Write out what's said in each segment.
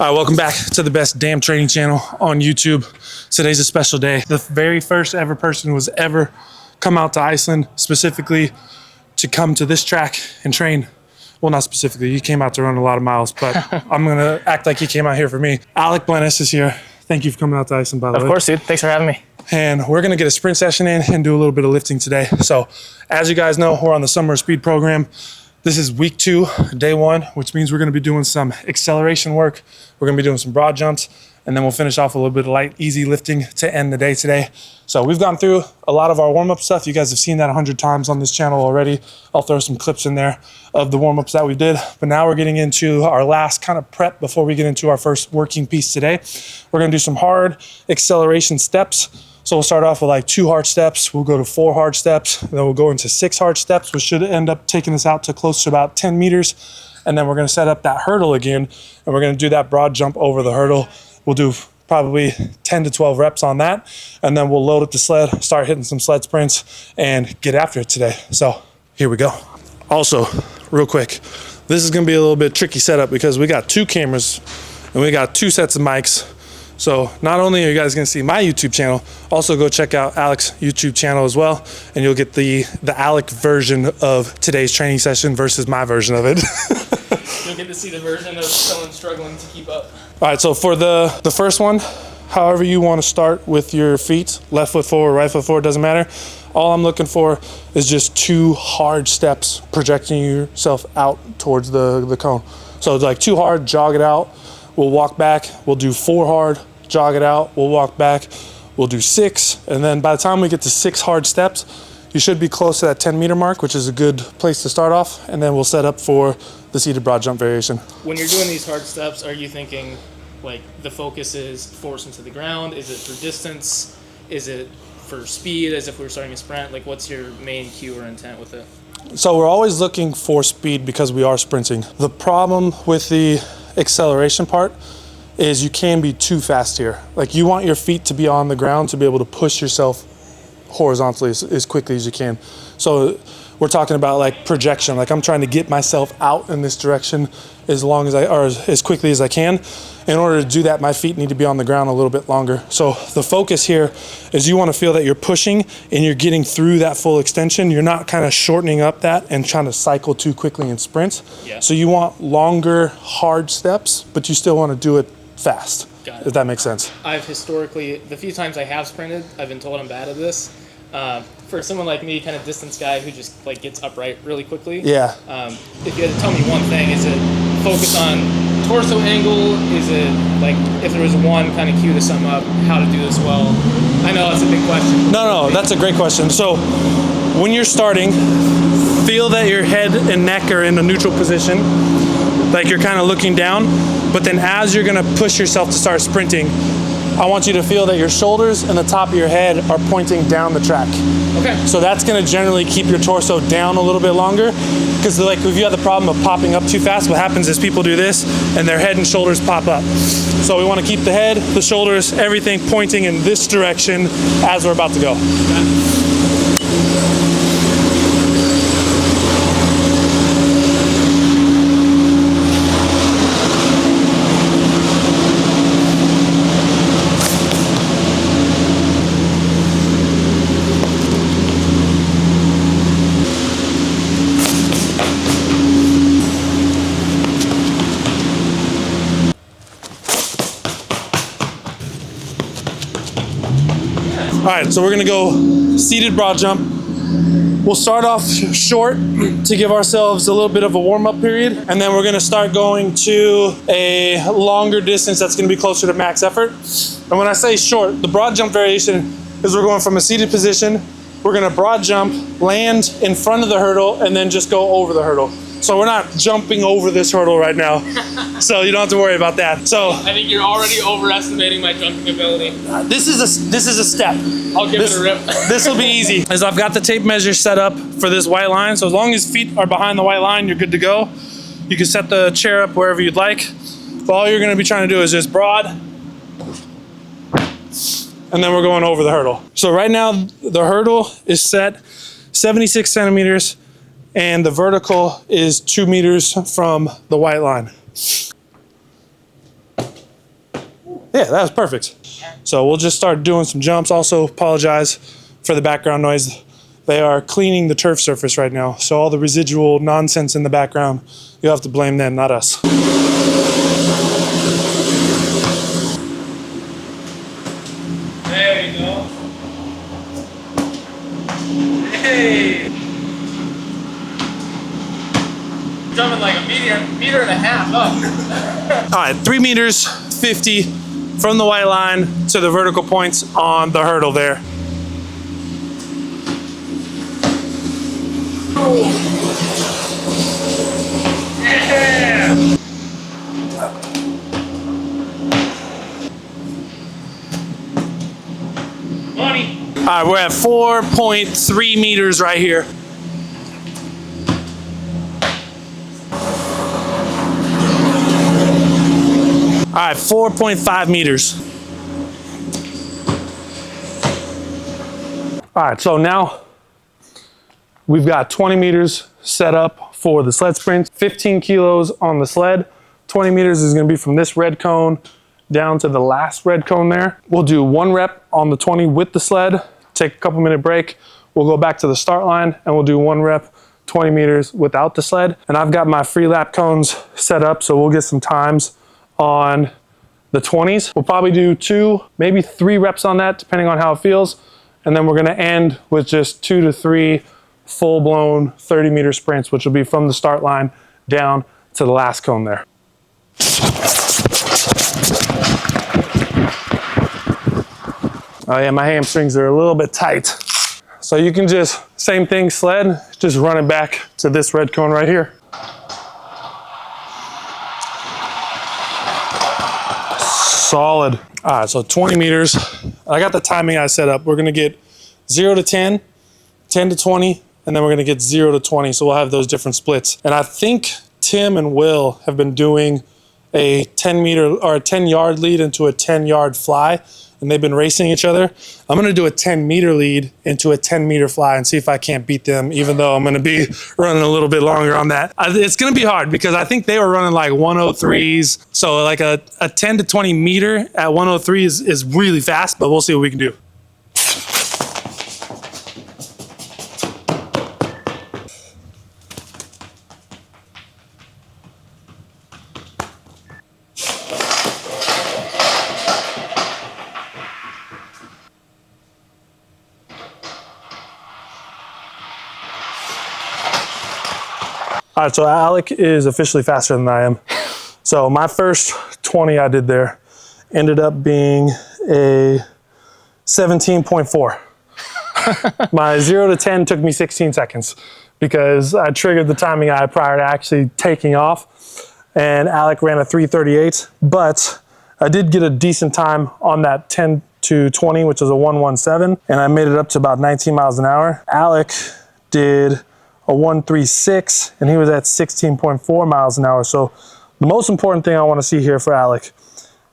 All right, welcome back to the best damn training channel on YouTube. Today's a special day. The very first ever person who's ever come out to Iceland specifically to come to this track and train. Well, not specifically, he came out to run a lot of miles, but I'm gonna act like he came out here for me. Alec Blenis is here. Thank you for coming out to Iceland, by the way. Of course, dude. Thanks for having me. And we're gonna get a sprint session in and do a little bit of lifting today. So as you guys know, we're on the summer speed program. This is week 2, day 1, which means we're gonna be doing some acceleration work. We're gonna be doing some broad jumps, and then we'll finish off a little bit of light, easy lifting to end the day today. So we've gone through a lot of our warm-up stuff. You guys have seen that 100 times on this channel already. I'll throw some clips in there of the warm-ups that we did. But now we're getting into our last kind of prep before we get into our first working piece today. We're gonna do some hard acceleration steps. So we'll start off with like 2 hard steps. We'll go to 4 hard steps. And then we'll go into 6 hard steps, which should end up taking us out to close to about 10 meters. And then we're gonna set up that hurdle again. And we're gonna do that broad jump over the hurdle. We'll do probably 10 to 12 reps on that. And then we'll load up the sled, start hitting some sled sprints and get after it today. So here we go. Also, real quick, this is gonna be a little bit tricky setup because we got 2 cameras and we got 2 sets of mics. So not only are you guys gonna see my YouTube channel, also go check out Alec's YouTube channel as well, and you'll get the Alec version of today's training session versus my version of it. You'll get to see the version of someone struggling to keep up. All right, so for the first one, however you wanna start with your feet, left foot forward, right foot forward, doesn't matter. All I'm looking for is just 2 hard steps, projecting yourself out towards the cone. So it's like 2 hard, jog it out. We'll walk back, we'll do 4 hard, jog it out, we'll walk back, we'll do 6, and then by the time we get to 6 hard steps, you should be close to that 10-meter mark, which is a good place to start off, and then we'll set up for the seated broad jump variation. When you're doing these hard steps, are you thinking like the focus is force into the ground? Is it for distance? Is it for speed, as if we were starting a sprint? Like, what's your main cue or intent with it? So we're always looking for speed because we are sprinting. The problem with the acceleration part is you can be too fast here. Like, you want your feet to be on the ground to be able to push yourself horizontally as quickly as you can. So we're talking about like projection. Like, I'm trying to get myself out in this direction as quickly as I can. In order to do that, my feet need to be on the ground a little bit longer. So the focus here is you want to feel that you're pushing and you're getting through that full extension. You're not kind of shortening up that and trying to cycle too quickly in sprints. Yeah. So you want longer, hard steps, but you still want to do it fast. Got it. If that makes sense. I've historically, the few times I have sprinted, I've been told I'm bad at this. For someone like me, kind of distance guy who just like gets upright really quickly. Yeah. If you had to tell me one thing, is it focus on torso angle? Is it like, if there was one kind of cue to sum up how to do this well? I know that's a big question. No, that's a great question. So when you're starting, feel that your head and neck are in a neutral position, like you're kind of looking down, but then as you're gonna push yourself to start sprinting, I want you to feel that your shoulders and the top of your head are pointing down the track. Okay. So that's gonna generally keep your torso down a little bit longer, because like if you have the problem of popping up too fast, what happens is people do this and their head and shoulders pop up. So we wanna keep the head, the shoulders, everything pointing in this direction as we're about to go. Okay. All right, so we're gonna go seated broad jump. We'll start off short to give ourselves a little bit of a warm-up period, and then we're gonna start going to a longer distance that's gonna be closer to max effort. And when I say short, the broad jump variation is we're going from a seated position, we're gonna broad jump, land in front of the hurdle, and then just go over the hurdle. So we're not jumping over this hurdle right now, so you don't have to worry about that. So I think you're already overestimating my jumping ability. this is a step. I'll give it a rip. This will be easy. As I've got the tape measure set up for this white line, so as long as feet are behind the white line, you're good to go. You can set the chair up wherever you'd like. But all you're gonna be trying to do is just broad, and then we're going over the hurdle. So right now, the hurdle is set 76 centimeters, and the vertical is 2 meters from the white line. Yeah, that was perfect. So we'll just start doing some jumps. Also, apologize for the background noise. They are cleaning the turf surface right now. So all the residual nonsense in the background, you'll have to blame them, not us. There you go. Hey! Jumping like a meter and a half up. All right, 3 meters, 50 from the white line to the vertical points on the hurdle there. Yeah! Money. All right, we're at 4.3 meters right here. All right, 4.5 meters. All right, so now we've got 20 meters set up for the sled sprint, 15 kilos on the sled. 20 meters is gonna be from this red cone down to the last red cone there. We'll do 1 rep on the 20 with the sled, take a couple minute break. We'll go back to the start line and we'll do 1 rep, 20 meters without the sled. And I've got my free lap cones set up, so we'll get some times on the 20s. We'll probably do 2, maybe 3 reps on that, depending on how it feels. And then we're gonna end with just 2 to 3 full-blown 30-meter sprints, which will be from the start line down to the last cone there. Oh yeah, my hamstrings are a little bit tight. So you can just, same thing, sled, just run it back to this red cone right here. Solid. All right, so 20 meters. I got the timing I set up. We're gonna get 0 to 10, 10 to 20, and then we're gonna get 0 to 20. So we'll have those different splits. And I think Tim and Will have been doing a 10 meter or a 10-yard lead into a 10-yard fly, and they've been racing each other. I'm gonna do a 10-meter lead into a 10-meter fly and see if I can't beat them, even though I'm gonna be running a little bit longer on that. It's gonna be hard because I think they were running like 103s. So like a 10 to 20 meter at 103 is really fast, but we'll see what we can do. All right, so Alec is officially faster than I am. So my first 20 I did there ended up being a 17.4. My 0 to 10 took me 16 seconds because I triggered the timing I had prior to actually taking off, and Alec ran a 3:38, but I did get a decent time on that 10 to 20, which is a 1:17, and I made it up to about 19 miles an hour. Alec did a 1:36, and he was at 16.4 miles an hour. So the most important thing I want to see here for Alec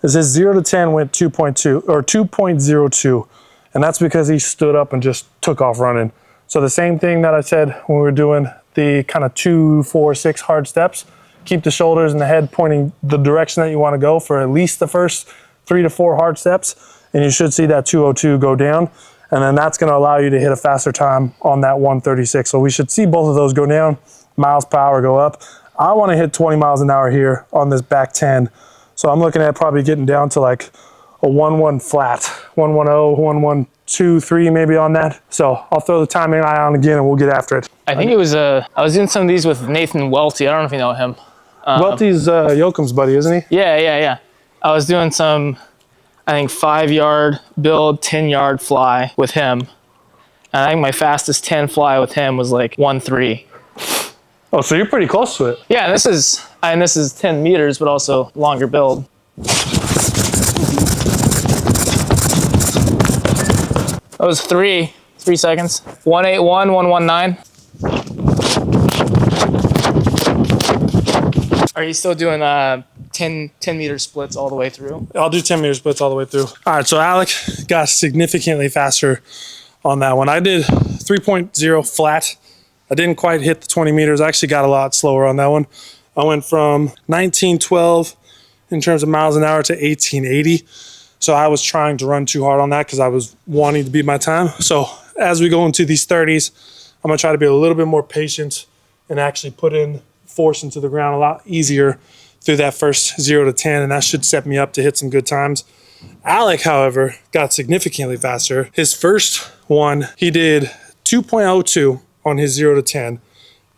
is his 0 to 10 went 2.2 or 2.02, and that's because he stood up and just took off running. So the same thing that I said when we were doing the kind of 2, 4, 6 hard steps, keep the shoulders and the head pointing the direction that you want to go for at least the first 3 to 4 hard steps, and you should see that 2:02 go down. And then that's gonna allow you to hit a faster time on that 1:36. So we should see both of those go down, miles per hour go up. I wanna hit 20 miles an hour here on this back 10. So I'm looking at probably getting down to like a 1:1 flat, 1:10, 1:123 maybe on that. So I'll throw the timing eye on again and we'll get after it. I think it was, I was doing some of these with Nathan Welty. I don't know if you know him. Welty's Yoakum's buddy, isn't he? Yeah. I was doing some, I think 5-yard build, 10-yard fly with him. And I think my fastest 10 fly with him was like 1:3. Oh, so you're pretty close to it. Yeah, and this is 10 meters, but also longer build. That was 3 seconds. 1:81, 1:19. Are you still doing 10 meter splits all the way through? I'll do 10 meter splits all the way through. All right, so Alec got significantly faster on that one. I did 3.0 flat. I didn't quite hit the 20 meters. I actually got a lot slower on that one. I went from 19:12 in terms of miles an hour to 1880. So I was trying to run too hard on that because I was wanting to beat my time. So as we go into these 30s, I'm gonna try to be a little bit more patient and actually put in force into the ground a lot easier through that first 0 to 10, and that should set me up to hit some good times. Alec, however, got significantly faster. His first one, he did 2.02 on his 0 to 10.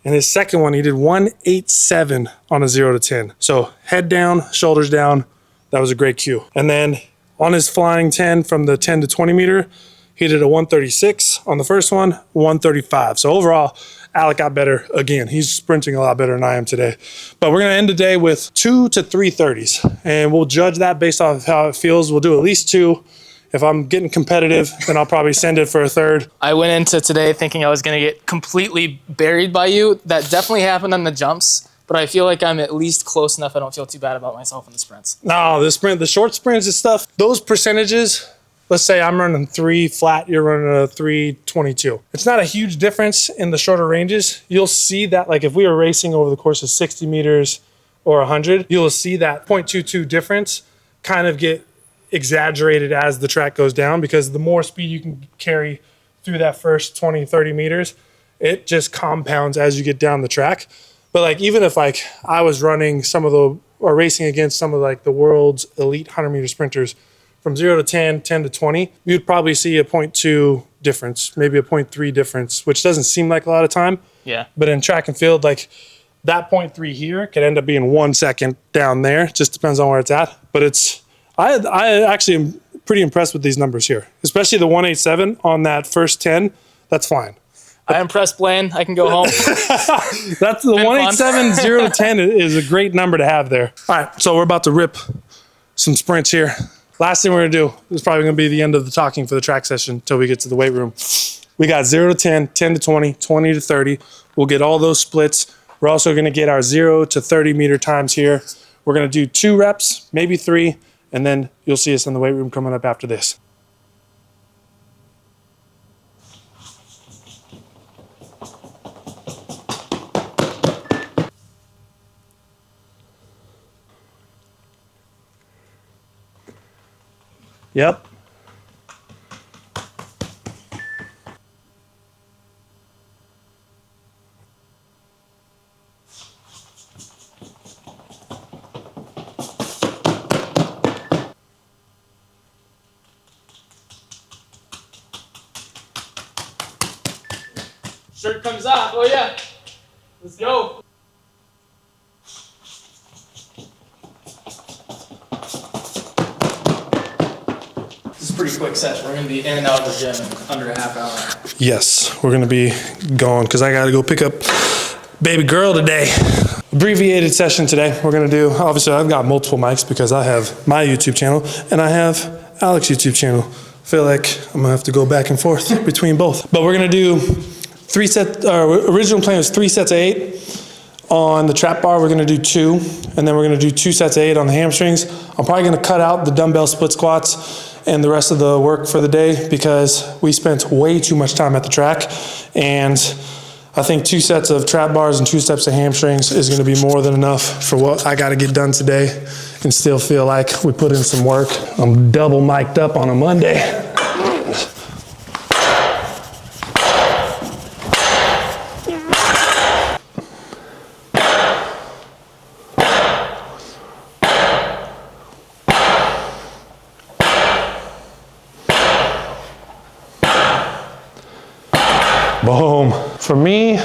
And his second one, he did 187 on a 0 to 10. So head down, shoulders down. That was a great cue. And then on his flying 10 from the 10 to 20 meter, he did a 136 on the first one, 135. So overall, Alec got better again. He's sprinting a lot better than I am today. But we're gonna end the day with 2 to 3 30s. And we'll judge that based off of how it feels. We'll do at least 2. If I'm getting competitive, then I'll probably send it for a 3rd. I went into today thinking I was going to get completely buried by you. That definitely happened on the jumps, but I feel like I'm at least close enough. I don't feel too bad about myself in the sprints. No, the short sprints and stuff, those percentages, let's say I'm running 3 flat, you're running a 322. It's not a huge difference in the shorter ranges. You'll see that, like if we were racing over the course of 60 meters or 100, you'll see that 0.22 difference kind of get exaggerated as the track goes down, because the more speed you can carry through that first 20, 30 meters, it just compounds as you get down the track. But like, even if like I was running or racing against some of like the world's elite 100-meter sprinters from 0 to 10, 10 to 20, you'd probably see a 0.2 difference, maybe a 0.3 difference, which doesn't seem like a lot of time. Yeah. But in track and field, like that 0.3 here could end up being 1 second down there. Just depends on where it's at. But I actually am pretty impressed with these numbers here, especially the 187 on that first 10. That's fine. I impressed Blaine. I can go home. That's the 187, 0 to 10 is a great number to have there. All right, so we're about to rip some sprints here. Last thing we're gonna do is probably gonna be the end of the talking for the track session until we get to the weight room. We got 0 to 10, 10 to 20, 20 to 30. We'll get all those splits. We're also gonna get our 0 to 30 meter times here. We're gonna do 2 reps, maybe 3, and then you'll see us in the weight room coming up after this. Yep. Shirt comes off. Oh yeah. Let's go. This is a pretty quick session. We're going to be in and out of the gym in under a half hour. Yes, we're gonna be going because I gotta go pick up baby girl today. Abbreviated session today. We're gonna do, obviously I've got multiple mics because I have my YouTube channel and I have Alec's YouTube channel. I feel like I'm gonna have to go back and forth between both. But we're gonna do 3 sets, our original plan was 3 sets of 8. On the trap bar, we're gonna do 2, and then we're gonna do 2 sets of 8 on the hamstrings. I'm probably gonna cut out the dumbbell split squats and the rest of the work for the day because we spent way too much time at the track. And I think 2 sets of trap bars and 2 sets of hamstrings is gonna be more than enough for what I gotta get done today and still feel like we put in some work. I'm double mic'd up on a Monday. Boom. For me,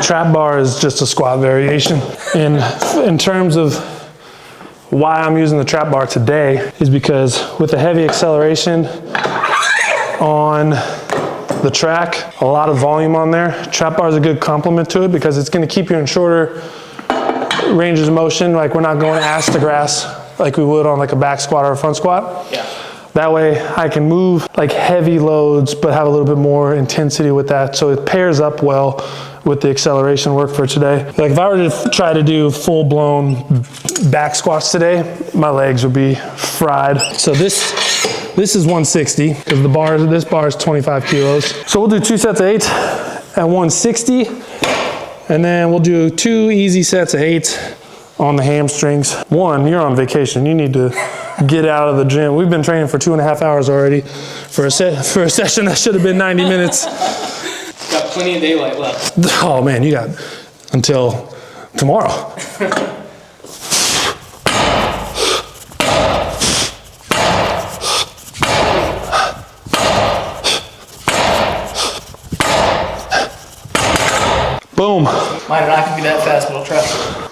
trap bar is just a squat variation. In terms of why I'm using the trap bar today is because with the heavy acceleration on the track, a lot of volume on there, trap bar is a good complement to it because it's gonna keep you in shorter ranges of motion. Like we're not going ass to grass like we would on like a back squat or a front squat. Yeah. That way I can move like heavy loads, but have a little bit more intensity with that. So it pairs up well with the acceleration work for today. Like if I were to try to do full blown back squats today, my legs would be fried. So this is 160 because this bar is 25 kilos. So we'll do 2 sets of 8 at 160. And then we'll do 2 easy sets of 8 on the hamstrings. One, you're on vacation. You need to get out of the gym. We've been training for 2.5 hours already for a session that should have been 90 minutes. Got plenty of daylight left. Oh man, you got until tomorrow. Boom. Mine are not gonna be that fast, but I'll try.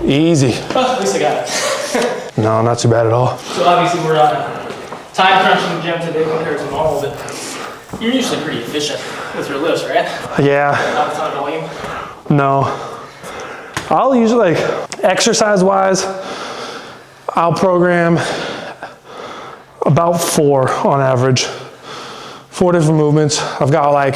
Easy. Oh, at least I got it. No, not too bad at all. So obviously we're on a time crunch in the gym today compared to normal, but you're usually pretty efficient with your lifts, right? Yeah. Not a ton of volume. No. I'll usually, like, exercise-wise, I'll program about 4 on average. 4 different movements. I've got like,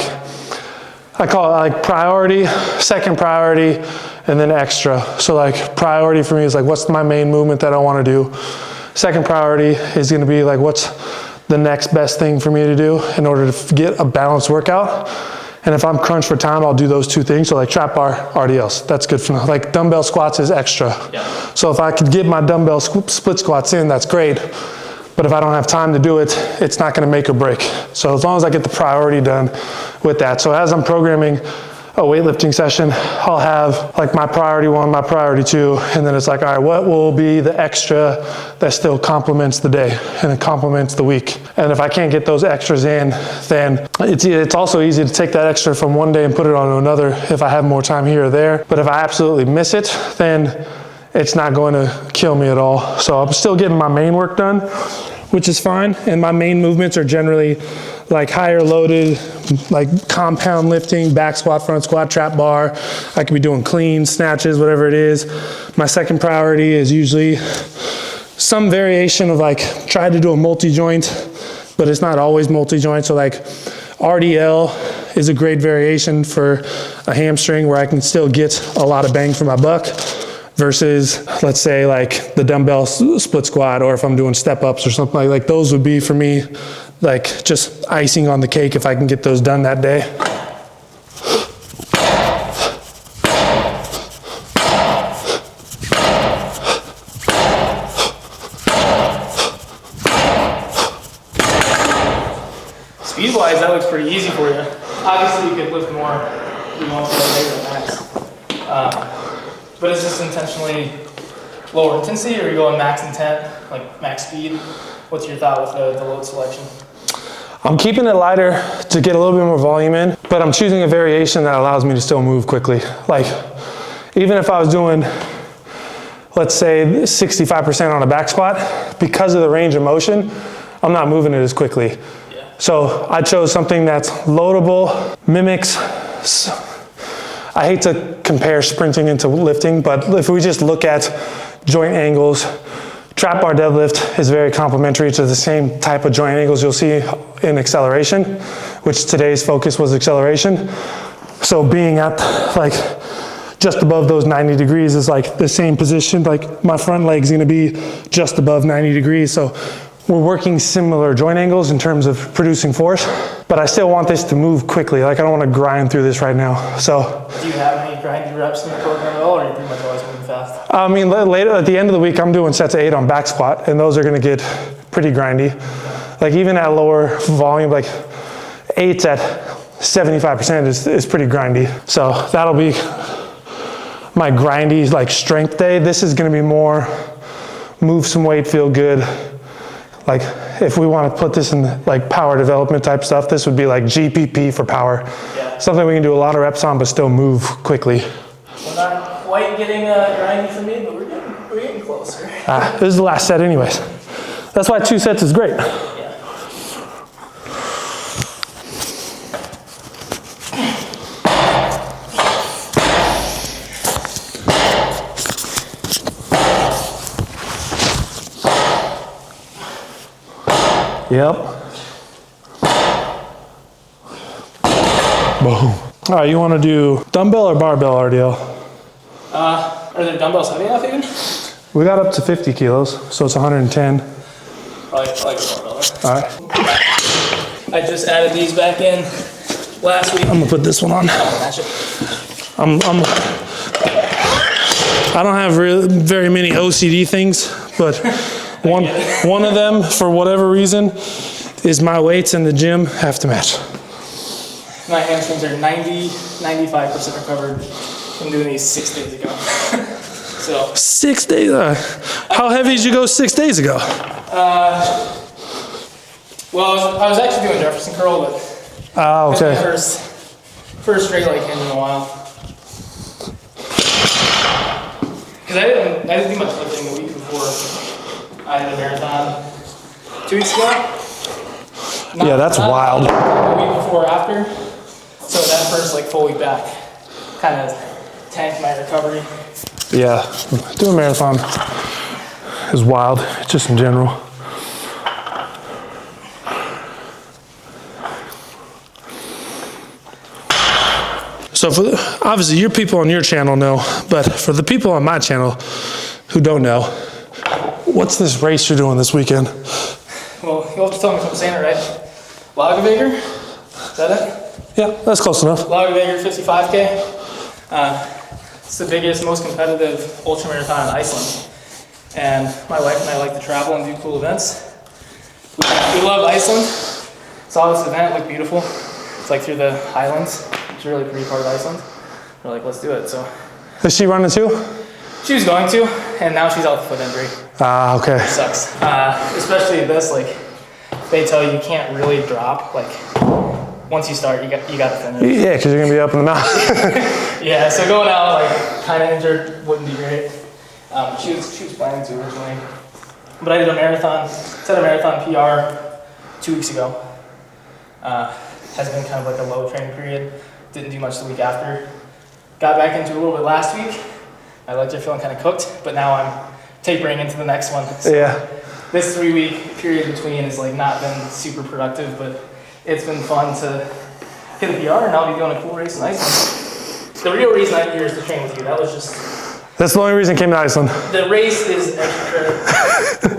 I call it like priority, second priority, and then extra. So like priority for me is like, what's my main movement that I want to do? Second priority is going to be like, what's the next best thing for me to do in order to get a balanced workout. And if I'm crunched for time, I'll do those 2 things. So like trap bar, RDLs, that's good for me. Like dumbbell squats is extra. Yeah. So if I could get my dumbbell split squats in, that's great. But if I don't have time to do it, it's not gonna make or break. So as long as I get the priority done with that. So as I'm programming a weightlifting session, I'll have like my priority 1, my priority 2, and then it's like, all right, what will be the extra that still complements the day and it complements the week? And if I can't get those extras in, then it's also easy to take that extra from one day and put it on another if I have more time here or there. But if I absolutely miss it, then it's not going to kill me at all. So I'm still getting my main work done, which is fine. And my main movements are generally like higher loaded, like compound lifting, back squat, front squat, trap bar. I could be doing cleans, snatches, whatever it is. My second priority is usually some variation of like, try to do a multi-joint, but it's not always multi-joint. So like RDL is a great variation for a hamstring where I can still get a lot of bang for my buck versus, let's say, like the dumbbell split squat, or if I'm doing step ups or something like those would be for me like just icing on the cake if I can get those done that day. Speed-wise, that looks pretty easy for you. Obviously, you could lift more. You won't go later than max. But is this intentionally lower intensity, or are you going max intent, like max speed? What's your thought with the load selection? I'm keeping it lighter to get a little bit more volume in, but I'm choosing a variation that allows me to still move quickly. Like, even if I was doing, let's say 65% on a back squat, because of the range of motion, I'm not moving it as quickly. Yeah. So I chose something that's loadable, mimics, I hate to compare sprinting into lifting, but if we just look at joint angles, trap bar deadlift is very complementary to the same type of joint angles you'll see in acceleration, which today's focus was acceleration. So being at like just above those 90 degrees is like the same position, like my front leg's gonna be just above 90 degrees. So we're working similar joint angles in terms of producing force, but I still want this to move quickly. Like I don't want to grind through this right now. So do you have any grinding reps in the program at all, or are you pretty much always moving fast? I mean, later at the end of the week, I'm doing sets of 8 on back squat, and those are going to get pretty grindy. Like even at lower volume, like 8s at 75% is pretty grindy. So that'll be my grindy like strength day. This is going to be more move some weight, feel good. Like if we want to put this in like power development type stuff, this would be like GPP for power. Yeah. Something we can do a lot of reps on, but still move quickly. We're not quite getting grindy for me, but we're getting closer. This is the last set anyways. That's why 2 sets is great. Yeah. Yep. Boom. All right, you want to do dumbbell or barbell RDL? Are there dumbbells heavy enough even? We got up to 50 kilos, so it's 110. Probably a barbell. All right. I just added these back in last week. I'm gonna put this one on. Match it. I don't have very many OCD things, but one of them, for whatever reason, is my weights in the gym have to match. My hamstrings are 95% recovered from doing these 6 days ago. So 6 days? How heavy did you go 6 days ago? Well, I was actually doing Jefferson curl, but okay. First straight leg hinge in a while. Because I didn't do much lifting the week before I had a marathon 2 weeks ago. Yeah, that's wild. The week before or after. So that first full week back kind of tanked my recovery. Yeah, doing a marathon is wild, just in general. So obviously your people on your channel know, but for the people on my channel who don't know, what's this race you're doing this weekend? Well, you'll have to tell me if I'm saying it right. Lagervager? Is that it? Yeah, that's close enough. Lagervager 55K. It's the biggest, most competitive ultramarathon in Iceland. And my wife and I like to travel and do cool events. We love Iceland. Saw this event, it looked beautiful. It's through the highlands. It's a really pretty part of Iceland. We're like, let's do it. So Is she running too? she was going to, and now she's out with foot injury. Okay. It sucks. Especially this, they tell you can't really drop. Once you start, you got to finish. Yeah, because you're gonna be up in the mountain. Yeah, so going out kind of injured wouldn't be great. She was planning to originally, but I did a marathon. Set a marathon PR 2 weeks ago. Has been kind of a low training period. Didn't do much the week after. Got back into a little bit last week. My legs are feeling kind of cooked, but now I'm tapering into the next one. So Yeah. This 3 week period between has not been super productive, but it's been fun to hit a PR, and I'll be doing a cool race in Iceland. The real reason I'm here is to train with you. That was just... That's the only reason I came to Iceland. The race is extra credit.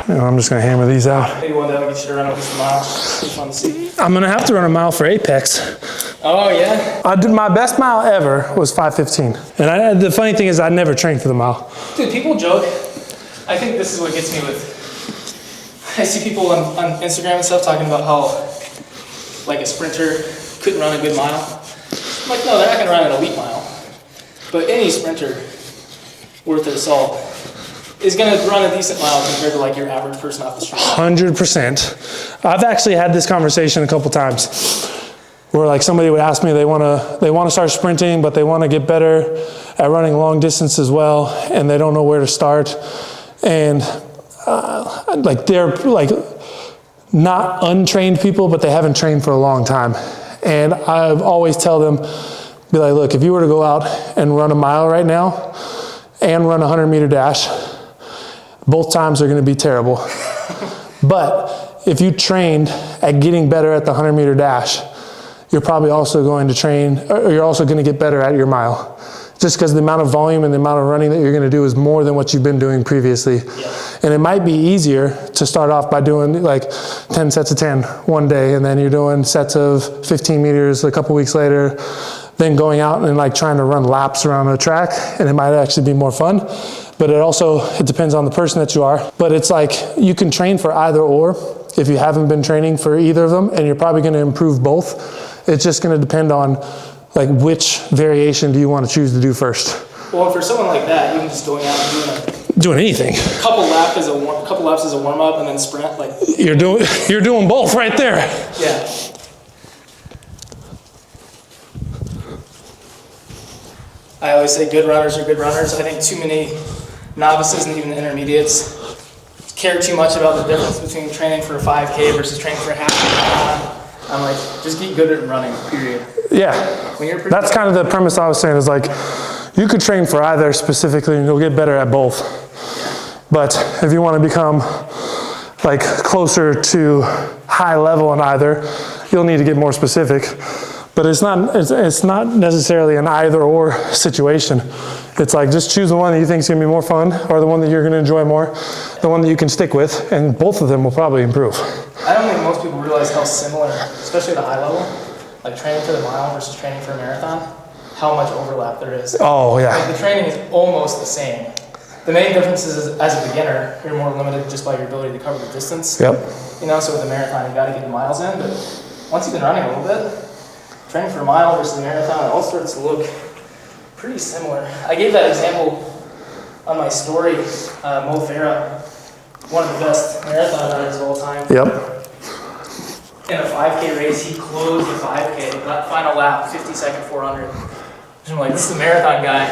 I'm just gonna hammer these out. Maybe one day I'll get you to run at least a mile. It'll be fun to see. I'm gonna have to run a mile for Apex. Oh, yeah? I did my best mile ever was 5:15. And the funny thing is I never trained for the mile. Dude, people joke. I think this is what gets me with... I see people on Instagram and stuff talking about how a sprinter couldn't run a good mile. I'm like, no, they're not gonna run an elite mile. But any sprinter worth their salt is going to run a decent mile compared to your average person off the street. 100%. I've actually had this conversation a couple times where somebody would ask me they want to start sprinting, but they want to get better at running long distance as well, and they don't know where to start. And they're not untrained people, but they haven't trained for a long time. And I've always tell them, be like, look, if you were to go out and run a mile right now and run a 100-meter dash, both times are going to be terrible. But if you trained at getting better at the 100-meter dash, you're probably also going to train, or you're also going to get better at your mile. Just because the amount of volume and the amount of running that you're going to do is more than what you've been doing previously. Yeah. And it might be easier to start off by doing 10 sets of 10 one day, and then you're doing sets of 15 meters a couple weeks later, then going out and trying to run laps around a track, and it might actually be more fun. But it depends on the person that you are. But it's you can train for either or if you haven't been training for either of them, and you're probably going to improve both. It's just going to depend on which variation do you want to choose to do first. Well, for someone like that, even just going out and doing anything. A couple laps as a warm up and then sprint you're doing both right there. Yeah. I always say good runners are good runners. I think too many novices and even intermediates care too much about the difference between training for a 5K versus training for a half marathon I'm like, just get good at running, period. Yeah, When you're that's kind of the premise I was saying, is like, you could train for either specifically and you'll get better at both. But if you want to become like closer to high level in either, you'll need to get more specific. But it's not necessarily an either or situation. It's like, just choose the one that you think is going to be more fun, or the one that you're going to enjoy more, the one that you can stick with, and both of them will probably improve. I don't think most people realize how similar, especially at a high level, like training for the mile versus training for a marathon, how much overlap there is. Oh, yeah. Like the training is almost the same. The main difference is, as a beginner, you're more limited just by your ability to cover the distance. Yep. You know, so with a marathon, you got to get the miles in, but once you've been running a little bit, training for a mile versus a marathon, it all starts to look pretty similar. I gave that example on my story. Mo Farah, one of the best marathon runners of all time. Yep. In a 5K race, he closed the 5K, that final lap, 50-second 400. And I'm like, this is a marathon guy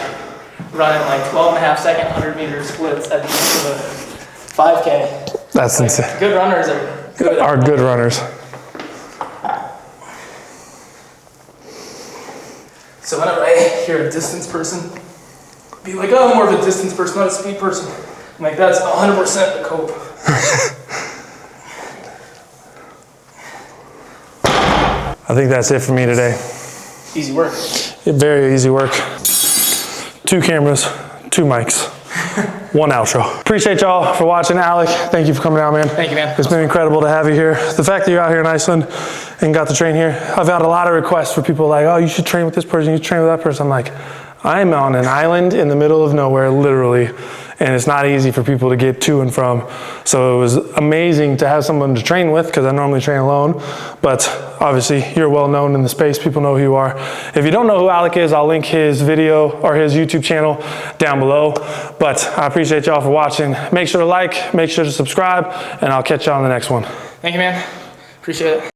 running like 12.5-second 100-meter splits at the end of a 5K. That's like, insane. Good runners are good. Are good runners. So whenever I hear a distance person be like, oh, I'm more of a distance person, not a speed person, I'm like, that's 100% the cope. I think that's it for me today. Easy work. Very easy work. 2 cameras, 2 mics, 1 outro. Appreciate y'all for watching. Alec, thank you for coming out, man. Thank you, man. It's been incredible to have you here. The fact that you're out here in Iceland and got to train here, I've had a lot of requests for people like, oh, you should train with this person, you should train with that person. I'm like, I'm on an island in the middle of nowhere, literally, and it's not easy for people to get to and from. So it was amazing to have someone to train with, because I normally train alone, but obviously you're well known in the space, people know who you are. If you don't know who Alec is, I'll link his video or his YouTube channel down below. But I appreciate y'all for watching. Make sure to like, make sure to subscribe, and I'll catch y'all on the next one. Thank you, man. Appreciate it.